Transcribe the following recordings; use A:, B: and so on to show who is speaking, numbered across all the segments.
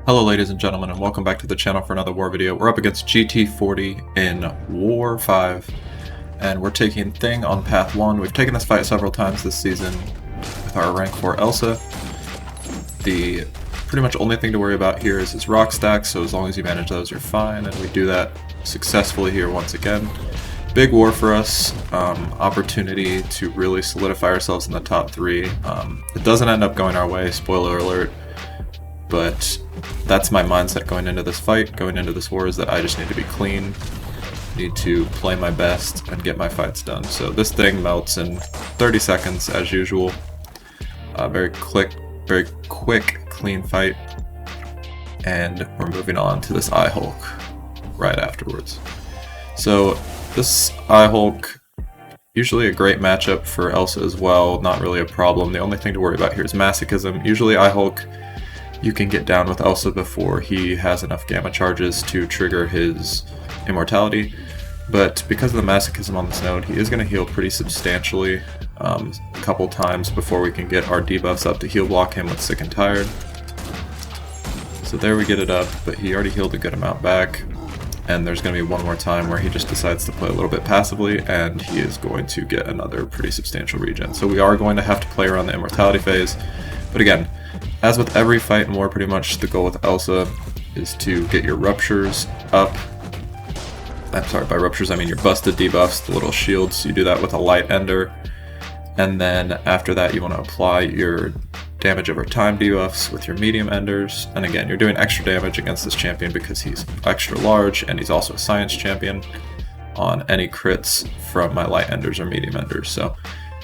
A: Hello ladies and gentlemen, and welcome back to the channel for another war video. We're up against GT40 in War 5, and we're taking Thing on Path 1. We've taken this fight several times this season with our rank 4 Elsa. The pretty much only thing to worry about here is his rock stacks, so as long as you manage those you're fine, and we do that successfully here once again. Big war for us, opportunity to really solidify ourselves in the top 3. It doesn't end up going our way, spoiler alert. But that's my mindset going into this fight, going into this war, is that I just need to be clean, need to play my best, and get my fights done. So this thing melts in 30 seconds as usual. Very quick, clean fight. And we're moving on to this Eye Hulk right afterwards. So this Eye Hulk, usually a great matchup for Elsa as well, not really a problem. The only thing to worry about here is masochism. Usually Eye Hulk, you can get down with Elsa before he has enough gamma charges to trigger his immortality, but because of the masochism on this node, he is going to heal pretty substantially a couple times before we can get our debuffs up to heal block him with Sick and Tired. So there we get it up, but he already healed a good amount back, and there's going to be one more time where he just decides to play a little bit passively, and he is going to get another pretty substantial regen. So we are going to have to play around the immortality phase, but again, as with every fight in war, pretty much the goal with Elsa is to get your ruptures up. I'm sorry, by ruptures I mean your busted debuffs, the little shields. You do that with a light ender, and then after that you want to apply your damage over time debuffs with your medium enders. And again, you're doing extra damage against this champion because he's extra large and he's also a science champion on any crits from my light enders or medium enders. So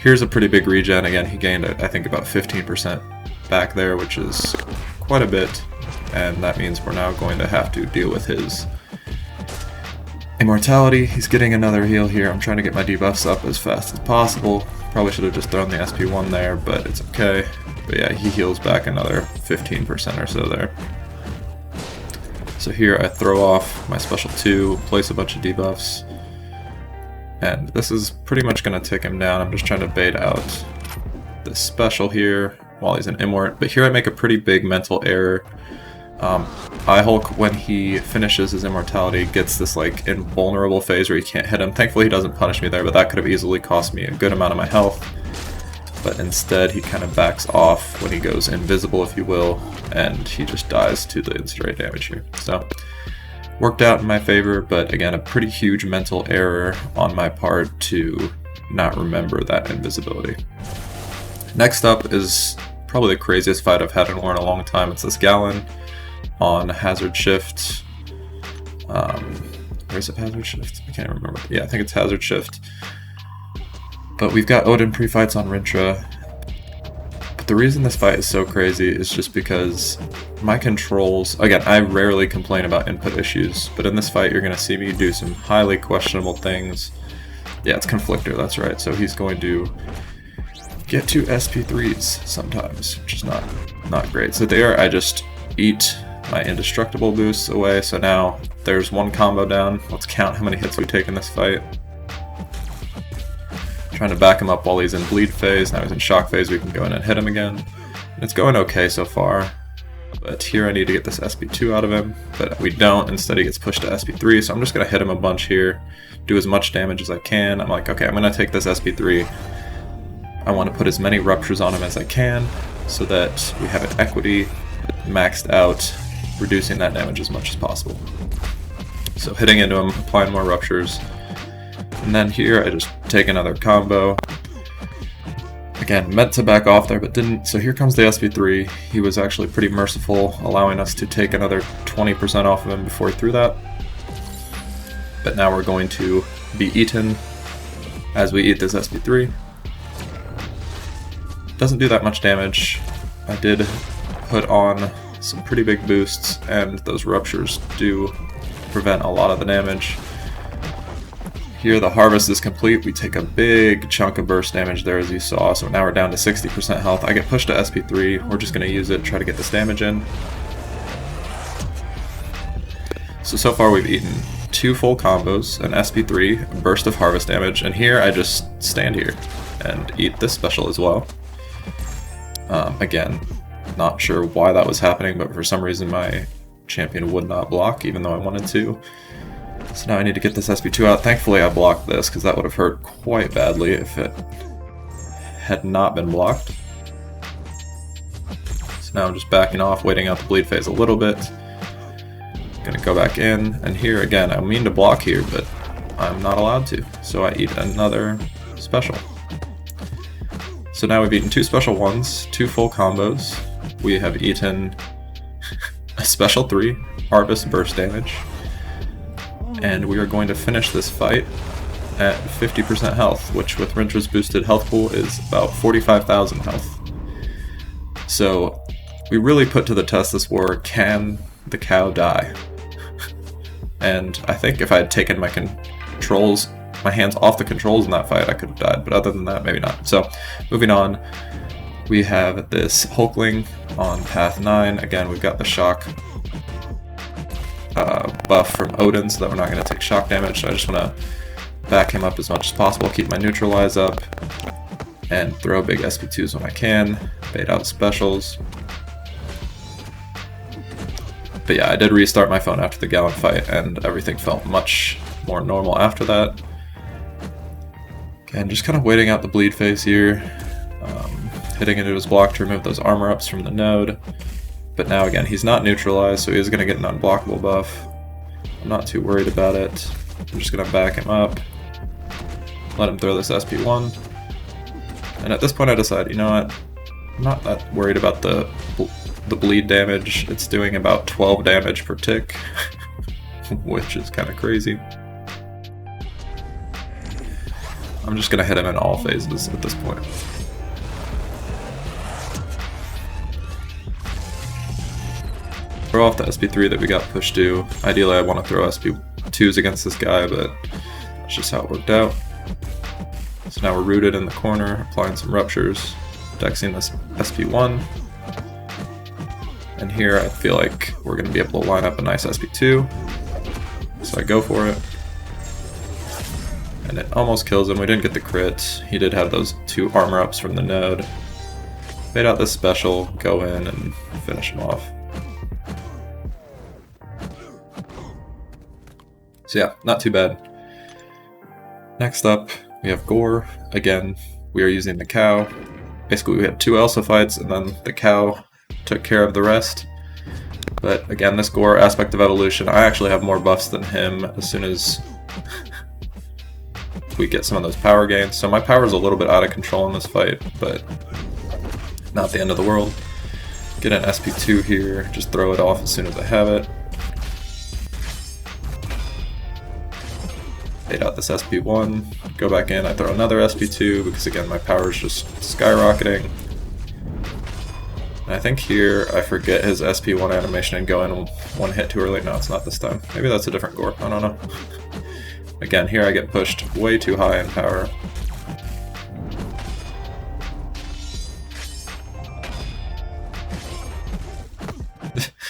A: here's a pretty big regen. Again, he gained I think about 15% back there, which is quite a bit, and that means we're now going to have to deal with his immortality. He's getting another heal here. I'm trying to get my debuffs up as fast as possible. Probably should have just thrown the SP1 there, but it's okay. But yeah, he heals back another 15% or so there. So here I throw off my special 2, place a bunch of debuffs, and this is pretty much going to take him down. I'm just trying to bait out this special here while he's an Immort, but here I make a pretty big mental error. Eye Hulk, when he finishes his immortality, gets this like invulnerable phase where you can't hit him. Thankfully he doesn't punish me there, but that could have easily cost me a good amount of my health. But instead he kind of backs off when he goes invisible, if you will, and he just dies to the instant damage here. So worked out in my favor, but again, a pretty huge mental error on my part to not remember that invisibility. Next up is probably the craziest fight I've had in war in a long time. It's this Galan on Hazard Shift. Where is it, Hazard Shift? I can't remember. Yeah, I think it's Hazard Shift. But we've got Odin pre-fights on Rintrah. But the reason this fight is so crazy is just because my controls, again, I rarely complain about input issues, but in this fight you're going to see me do some highly questionable things. Yeah, it's Conflictor, that's right. So he's going to get to SP3s sometimes, which is not great. So there I just eat my indestructible boosts away, so now there's one combo down. Let's count how many hits we take in this fight. Trying to back him up while he's in bleed phase. Now he's in shock phase, we can go in and hit him again. And it's going okay so far, but here I need to get this SP2 out of him, but we don't. Instead he gets pushed to SP3, so I'm just going to hit him a bunch here, do as much damage as I can. I'm like, okay, I'm going to take this SP3. I want to put as many ruptures on him as I can so that we have an equity maxed out, reducing that damage as much as possible. So hitting into him, applying more ruptures, and then here I just take another combo. Again, meant to back off there but didn't, so here comes the SP3. He was actually pretty merciful, allowing us to take another 20% off of him before he threw that. But now we're going to be eaten as we eat this SP3. Doesn't do that much damage. I did put on some pretty big boosts, and those ruptures do prevent a lot of the damage. Here the harvest is complete. We take a big chunk of burst damage there, as you saw, so now we're down to 60% health. I get pushed to SP3. We're just going to use it, try to get this damage in. So far we've eaten 2 full combos, an SP3, a burst of harvest damage, and here I just stand here and eat this special as well. Again, Not sure why that was happening, but for some reason my champion would not block, even though I wanted to. So now I need to get this SP2 out. Thankfully I blocked this, because that would have hurt quite badly if it had not been blocked. So now I'm just backing off, waiting out the bleed phase a little bit. Gonna go back in, and here again, I mean to block here, but I'm not allowed to. So I eat another special. So now we've eaten 2 special 1s, 2 full combos. We have eaten a special 3, Harvest burst damage. And we are going to finish this fight at 50% health, which with Rintrah's boosted health pool is about 45,000 health. So we really put to the test this war, can the cow die? And I think if I had taken my hands off the controls in that fight, I could have died, but other than that, maybe not. So moving on, we have this Hulkling on path 9. Again, we've got the shock buff from Odin, so that we're not going to take shock damage. So I just want to back him up as much as possible, keep my neutralize up, and throw big SP2s when I can, bait out specials. But yeah, I did restart my phone after the Galan fight, and everything felt much more normal after that. Again, just kind of waiting out the bleed phase here, hitting into his block to remove those armor ups from the node. But now again, he's not neutralized, so he's going to get an unblockable buff. I'm not too worried about it. I'm just going to back him up, let him throw this SP1. And at this point I decide, you know what, I'm not that worried about the bleed damage. It's doing about 12 damage per tick, which is kind of crazy. I'm just going to hit him in all phases at this point. Throw off the SP3 that we got pushed to. Ideally I want to throw SP2s against this guy, but that's just how it worked out. So now we're rooted in the corner, applying some ruptures, dexing this SP1. And here I feel like we're going to be able to line up a nice SP2. So I go for it. And it almost kills him. We didn't get the crit. He did have those 2 armor ups from the node. Bait out this special, go in, and finish him off. So yeah, not too bad. Next up, we have Gorr. Again, we are using the cow. Basically, we had 2 Elsa fights, and then the cow took care of the rest. But again, this Gorr aspect of evolution, I actually have more buffs than him as soon as we get some of those power gains. So my power is a little bit out of control in this fight, but not the end of the world. Get an SP2 here, just throw it off as soon as I have it. Bait out this SP1, go back in, I throw another SP2 because again my power is just skyrocketing. And I think here I forget his SP1 animation and go in 1 hit too early. No, it's not this time. Maybe that's a different Gorr, I don't know. Again, here I get pushed way too high in power.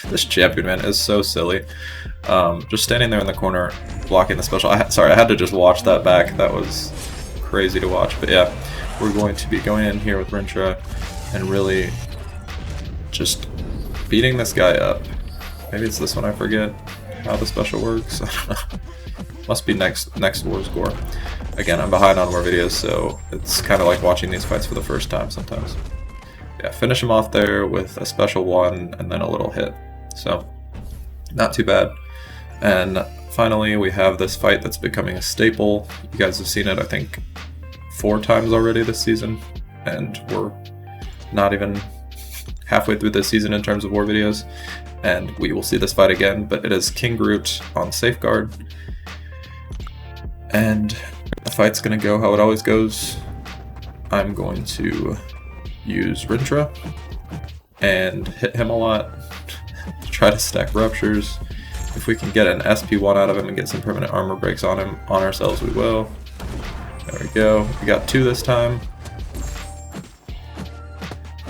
A: This champion, man, is so silly. Just standing there in the corner, blocking the special. Sorry, I had to just watch that back. That was crazy to watch. But yeah, we're going to be going in here with Rintrah and really just beating this guy up. Maybe it's this one, I forget how the special works. I don't know. Must be next war's Gorr. Again, I'm behind on more videos, so it's kind of like watching these fights for the first time sometimes. Yeah, finish him off there with a special 1 and then a little hit. So, not too bad. And finally, we have this fight that's becoming a staple. You guys have seen it, I think, 4 times already this season, and we're not even halfway through this season in terms of war videos, and we will see this fight again, but it is King Groot on Safeguard. And the fight's gonna go how it always goes. I'm going to use Rintrah and hit him a lot, try to stack ruptures. If we can get an SP1 out of him and get some permanent armor breaks on him, on ourselves, we will. There we go. We got 2 this time.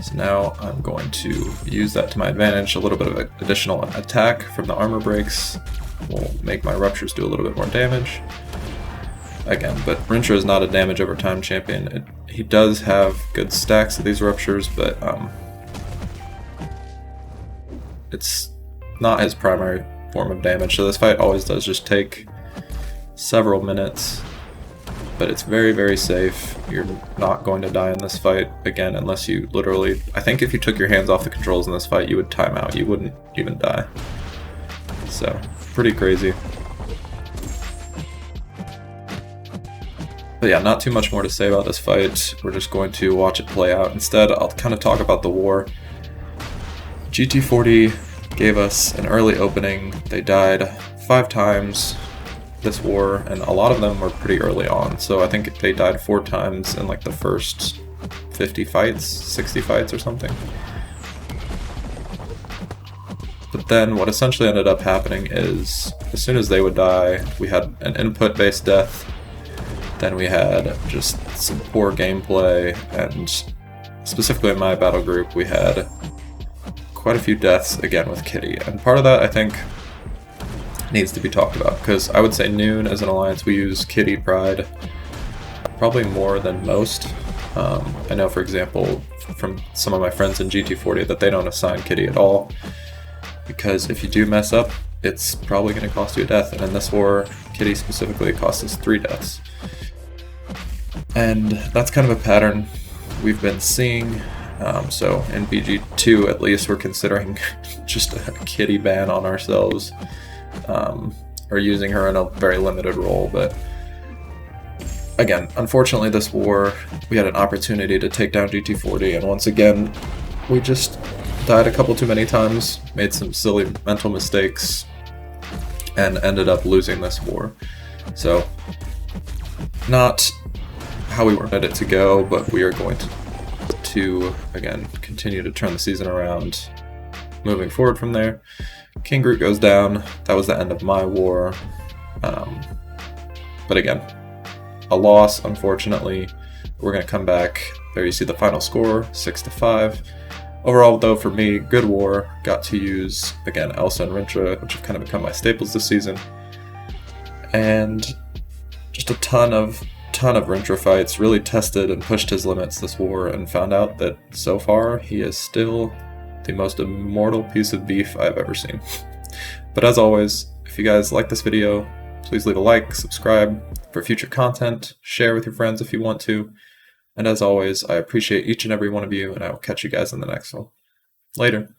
A: So now I'm going to use that to my advantage. A little bit of additional attack from the armor breaks will make my ruptures do a little bit more damage. Again, but Rintrah is not a damage over time champion. He does have good stacks of these ruptures, but it's not his primary form of damage, so this fight always does just take several minutes, but it's very, very safe. You're not going to die in this fight, again, unless you literally... I think if you took your hands off the controls in this fight, you would time out. You wouldn't even die. So, pretty crazy. But yeah, not too much more to say about this fight. We're just going to watch it play out. Instead, I'll kind of talk about the war. GT40 gave us an early opening. They died 5 times this war, and a lot of them were pretty early on. So I think they died 4 times in like the first 50 fights, 60 fights or something. But then what essentially ended up happening is, as soon as they would die, we had an input-based death. Then we had just some poor gameplay, and specifically in my battle group, we had quite a few deaths, again, with Kitty. And part of that, I think, needs to be talked about, because I would say Noon, as an alliance, we use Kitty Pride probably more than most. I know, for example, from some of my friends in GT40 that they don't assign Kitty at all, because if you do mess up, it's probably going to cost you a death, and in this war, Kitty specifically cost us 3 deaths. And that's kind of a pattern we've been seeing. So in BG2 at least, we're considering just a Kitty ban on ourselves, or using her in a very limited role. But again, unfortunately this war, we had an opportunity to take down GT40, and once again, we just died a couple too many times, made some silly mental mistakes, and ended up losing this war. So, not how we wanted it to go, but we are going to again, continue to turn the season around moving forward from there. King Groot goes down. That was the end of my war. But again, a loss, unfortunately. We're going to come back. There you see the final score, 6-5. Overall, though, for me, good war. Got to use, again, Elsa and Rintrah, which have kind of become my staples this season. And just a ton of Rintrah fights, really tested and pushed his limits this war, and found out that so far he is still the most immortal piece of beef I've ever seen. But as always, if you guys like this video, please leave a like, subscribe for future content, share with your friends if you want to, and as always, I appreciate each and every one of you, and I will catch you guys in the next one. Later.